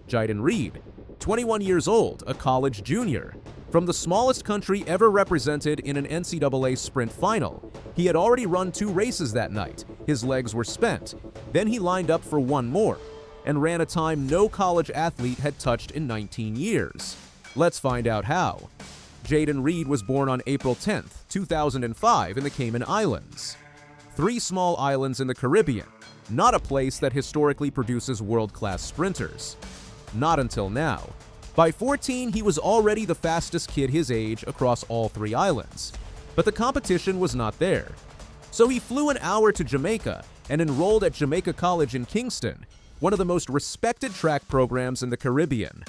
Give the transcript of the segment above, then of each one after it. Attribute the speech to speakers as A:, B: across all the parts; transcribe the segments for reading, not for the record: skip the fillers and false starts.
A: Jaiden Reid, 21 years old, a college junior. From the smallest country ever represented in an NCAA sprint final, he had already run 2 races that night. His legs were spent. Then he lined up for one more and ran a time no college athlete had touched in 19 years. Let's find out how. Jaiden Reid was born on April 10, 2005 in the Cayman Islands. 3 small islands in the Caribbean, not a place that historically produces world-class sprinters. Not until now. By 14, he was already the fastest kid his age across all 3 islands. But the competition was not there. So he flew an hour to Jamaica and enrolled at Jamaica College in Kingston, one of the most respected track programs in the Caribbean.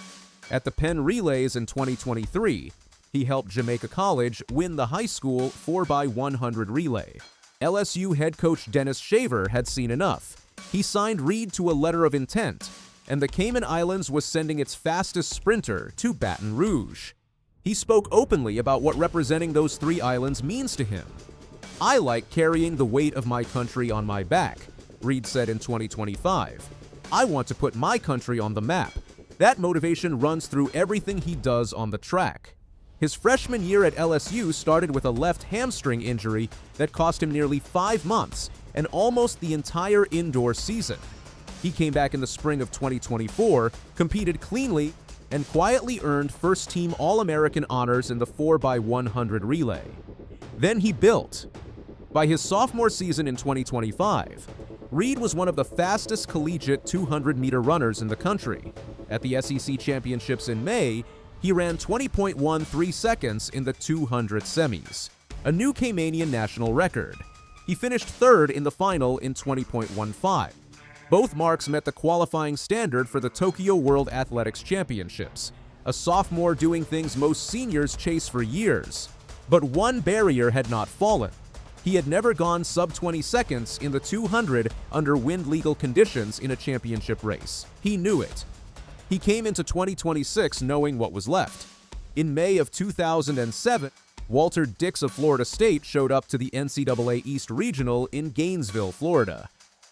A: At the Penn Relays in 2023, he helped Jamaica College win the high school 4x100 relay. LSU head coach Dennis Shaver had seen enough. He signed Reid to a letter of intent, and the Cayman Islands was sending its fastest sprinter to Baton Rouge. He spoke openly about what representing those 3 islands means to him. "I like carrying the weight of my country on my back," Reid said in 2025. "I want to put my country on the map." That motivation runs through everything he does on the track. His freshman year at LSU started with a left hamstring injury that cost him nearly 5 months and almost the entire indoor season. He came back in the spring of 2024, competed cleanly, and quietly earned first-team All-American honors in the 4x100 relay. Then he built. By his sophomore season in 2025, Reid was one of the fastest collegiate 200-meter runners in the country. At the SEC Championships in May, he ran 20.13 seconds in the 200 semis, a new Caymanian national record. He finished 3rd in the final in 20.15. Both marks met the qualifying standard for the Tokyo World Athletics Championships, a sophomore doing things most seniors chase for years. But one barrier had not fallen. He had never gone sub-20 seconds in the 200 under wind-legal conditions in a championship race. He knew it. He came into 2026 knowing what was left. In May of 2007, Walter Dix of Florida State showed up to the NCAA East Regional in Gainesville, Florida.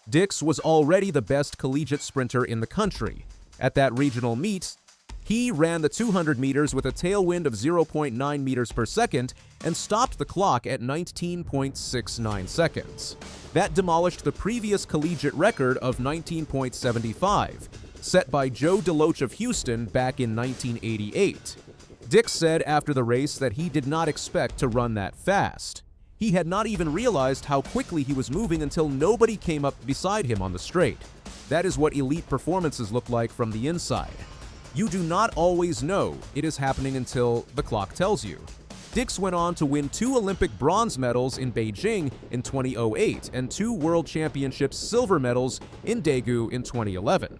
A: Dix was already the best collegiate sprinter in the country. At that regional meet, he ran the 200 meters with a tailwind of 0.9 meters per second and stopped the clock at 19.69 seconds. That demolished the previous collegiate record of 19.75, set by Joe DeLoach of Houston back in 1988. Dix said after the race that he did not expect to run that fast. He had not even realized how quickly he was moving until nobody came up beside him on the straight. That is what elite performances look like from the inside. You do not always know it is happening until the clock tells you. Dix went on to win 2 Olympic bronze medals in Beijing in 2008 and 2 World Championships silver medals in Daegu in 2011.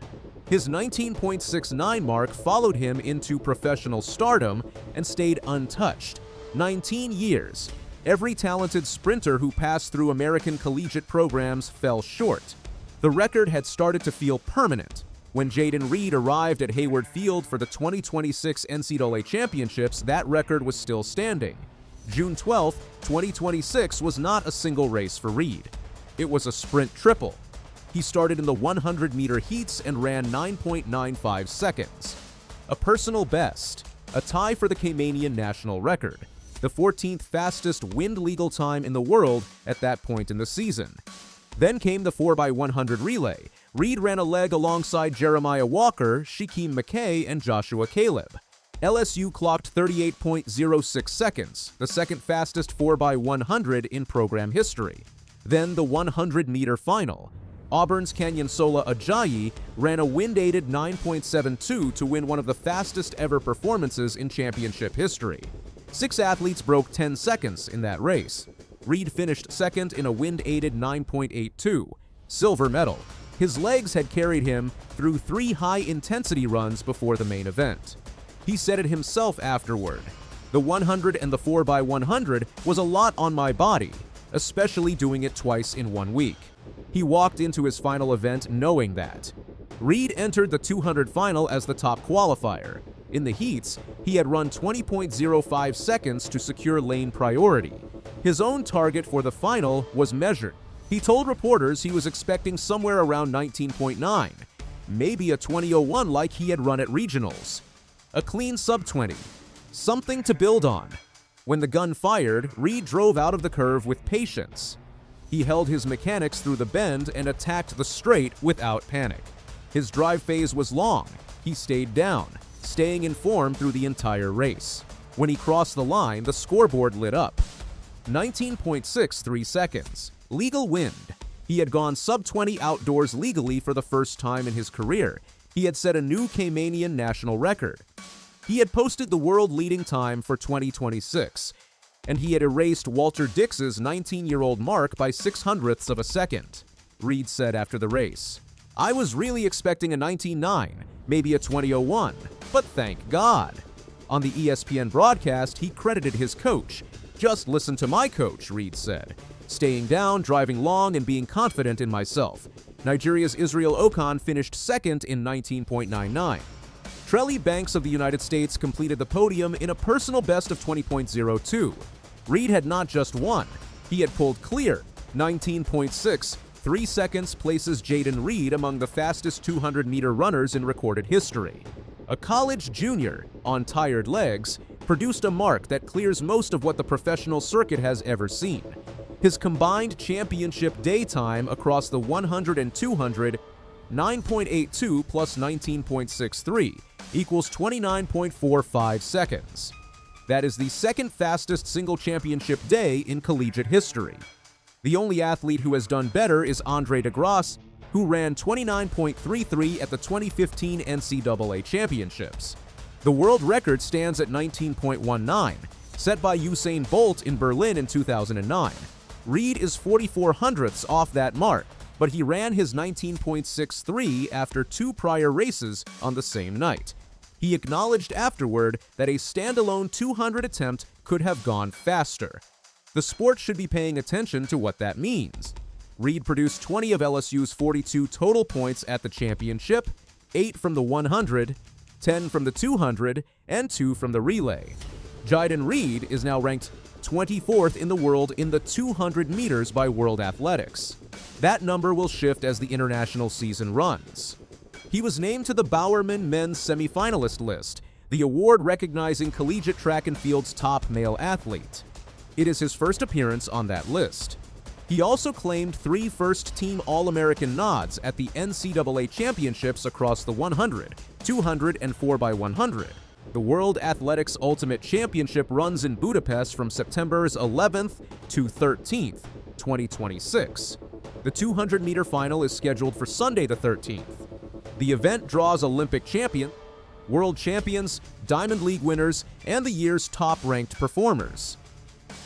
A: His 19.69 mark followed him into professional stardom and stayed untouched. 19 years. Every talented sprinter who passed through American collegiate programs fell short. The record had started to feel permanent. When Jaiden Reid arrived at Hayward Field for the 2026 NCAA Championships, that record was still standing. June 12, 2026 was not a single race for Reid. It was a sprint triple. He started in the 100-meter heats and ran 9.95 seconds. A personal best, a tie for the Caymanian national record, the 14th fastest wind-legal time in the world at that point in the season. Then came the 4x100 relay. Reid ran a leg alongside Jeremiah Walker, Shaquem McKay, and Joshua Caleb. LSU clocked 38.06 seconds, the second fastest 4x100 in program history. Then the 100-meter final. Auburn's Kanyansola Ajayi ran a wind-aided 9.72 to win one of the fastest ever performances in championship history. 6 athletes broke 10 seconds in that race. Reid finished second in a wind-aided 9.82, silver medal. His legs had carried him through 3 high-intensity runs before the main event. He said it himself afterward. The 100 and the 4x100 was a lot on my body, especially doing it twice in 1 week. He walked into his final event knowing that. Reid entered the 200 final as the top qualifier. In the heats, he had run 20.05 seconds to secure lane priority. His own target for the final was measured. He told reporters he was expecting somewhere around 19.9. maybe a 20:01 like he had run at regionals. A clean sub-20. Something to build on. When the gun fired, Reid drove out of the curve with patience. He held his mechanics through the bend and attacked the straight without panic. His drive phase was long. He stayed down, staying in form through the entire race. When he crossed the line, the scoreboard lit up. 19.63 seconds. Legal wind. He had gone sub-20 outdoors legally for the first time in his career. He had set a new Caymanian national record. He had posted the world-leading time for 2026, and he had erased Walter Dix's 19-year-old mark by 0.06 of a second. Reid said after the race, "I was really expecting a 19.9, maybe a 20:01, but thank God." On the ESPN broadcast, he credited his coach. "Just listen to my coach," Reid said. "Staying down, driving long, and being confident in myself." Nigeria's Israel Okan finished second in 19.99. Trelly Banks of the United States completed the podium in a personal best of 20.02. Reid had not just won, he had pulled clear. 19.63 seconds places Jaiden Reid among the fastest 200-meter runners in recorded history. A college junior, on tired legs, produced a mark that clears most of what the professional circuit has ever seen. His combined championship day time across the 100 and 200, 9.82 plus 19.63, equals 29.45 seconds. That is the second fastest single championship day in collegiate history. The only athlete who has done better is Andre DeGrasse, who ran 29.33 at the 2015 NCAA championships. The world record stands at 19.19, set by Usain Bolt in Berlin in 2009. Reid is 44 hundredths off that mark, but he ran his 19.63 after two prior races on the same night. He acknowledged afterward that a standalone 200 attempt could have gone faster. The sport should be paying attention to what that means. Reid produced 20 of LSU's 42 total points at the championship, 8 from the 100, 10 from the 200, and 2 from the relay. Jaiden Reid is now ranked 24th in the world in the 200 meters by World Athletics. That number will shift as the international season runs. He was named to the Bowerman Men's Semifinalist list, the award recognizing collegiate track and field's top male athlete. It is his first appearance on that list. He also claimed 3 first-team All-American nods at the NCAA championships across the 100, 200, and 4x100. The World Athletics Ultimate Championship runs in Budapest from September 11th to 13th, 2026. The 200-meter final is scheduled for Sunday the 13th. The event draws Olympic champions, world champions, Diamond League winners, and the year's top-ranked performers.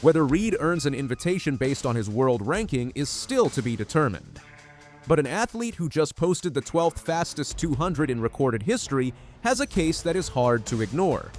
A: Whether Reid earns an invitation based on his world ranking is still to be determined. But an athlete who just posted the 12th fastest 200 in recorded history has a case that is hard to ignore.